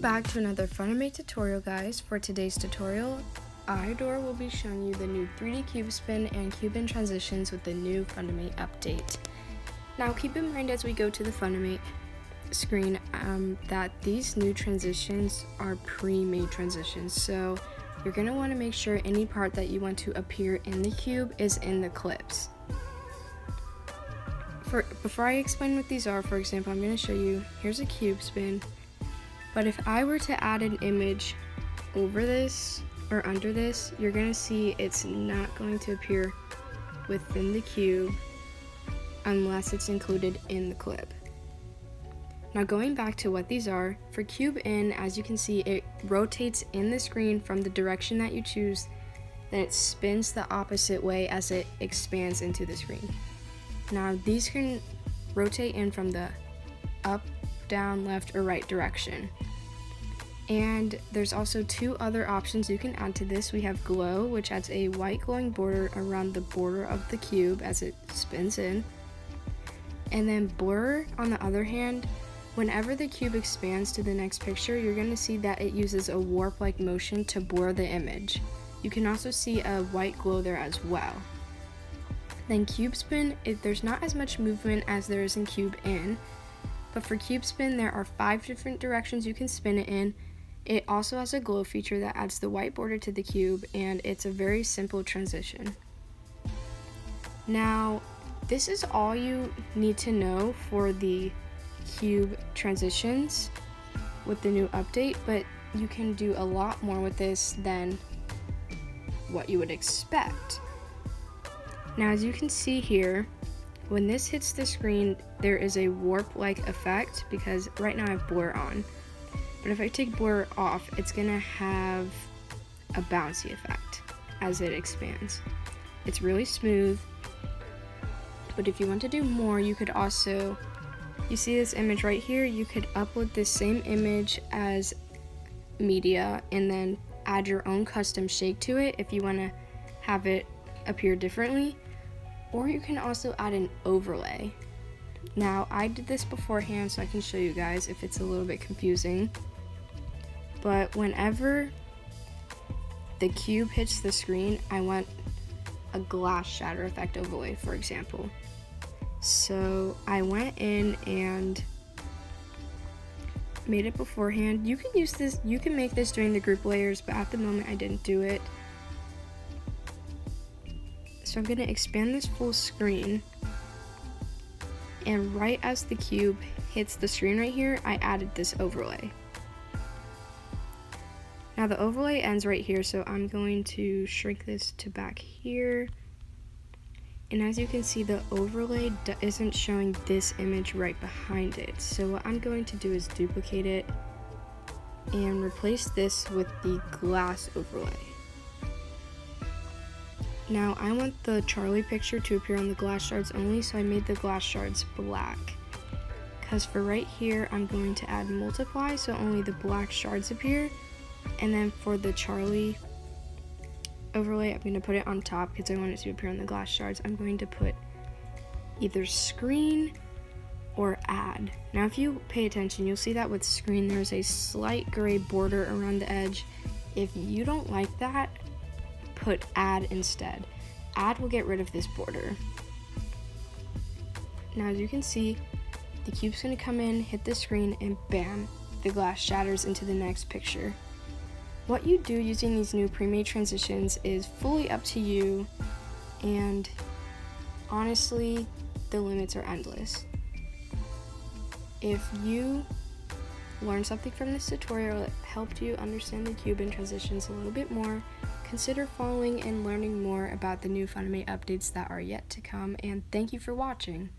back to another Funimate tutorial, guys. For today's tutorial, Idor will be showing you the new 3D cube spin and cube in transitions with the new Funimate update. Now keep in mind as we go to the Funimate screen that these new transitions are pre-made transitions, so you're going to want to make sure any part that you want to appear in the cube is in the clips. Before I explain what these are, for example, I'm going to show you, here's a cube spin, but if I were to add an image over this or under this, you're going to see it's not going to appear within the cube unless it's included in the clip. Now going back to what these are, for cube in, as you can see, it rotates in the screen from the direction that you choose, then it spins the opposite way as it expands into the screen. Now these can rotate in from the up, down, left, or right direction. And there's also two other options you can add to this. We have glow, which adds a white glowing border around the border of the cube as it spins in. And then blur, on the other hand, whenever the cube expands to the next picture, you're going to see that it uses a warp-like motion to blur the image. You can also see a white glow there as well. Then cube spin, there's not as much movement as there is in cube in, but for cube spin there are 5 different directions you can spin it in. It also has a glow feature that adds the white border to the cube, and it's a very simple transition. Now, this is all you need to know for the cube transitions with the new update, but you can do a lot more with this than what you would expect. Now, as you can see here, when this hits the screen, there is a warp-like effect because right now I have blur on. But if I take blur off, it's gonna have a bouncy effect as it expands. It's really smooth, but if you want to do more, you could also, you see this image right here, you could upload this same image as media and then add your own custom shake to it if you want to have it appear differently. Or you can also add an overlay. Now, I did this beforehand so I can show you guys if it's a little bit confusing. But whenever the cube hits the screen, I want a glass shatter effect overlay, for example. So I went in and made it beforehand. You can use this, you can make this during the group layers, but at the moment I didn't do it. So I'm going to expand this full screen, and right as the cube hits the screen right here, I added this overlay. Now the overlay ends right here, so I'm going to shrink this to back here. And as you can see, the overlay isn't showing this image right behind it. So what I'm going to do is duplicate it and replace this with the glass overlay. Now I want the Charlie picture to appear on the glass shards only, so I made the glass shards black. Because for right here, I'm going to add multiply, so only the black shards appear. And then for the Charlie overlay, I'm going to put it on top because I want it to appear on the glass shards. I'm going to put either screen or add. Now if you pay attention, you'll see that with screen there's a slight gray border around the edge. If you don't like that, put add instead. Add will get rid of this border. Now as you can see, the cube's going to come in, hit the screen, and bam, the glass shatters into the next picture. What you do using these new pre-made transitions is fully up to you, and honestly, the limits are endless. If you learned something from this tutorial that helped you understand the cube and transitions a little bit more, consider following and learning more about the new Funimate updates that are yet to come, and thank you for watching.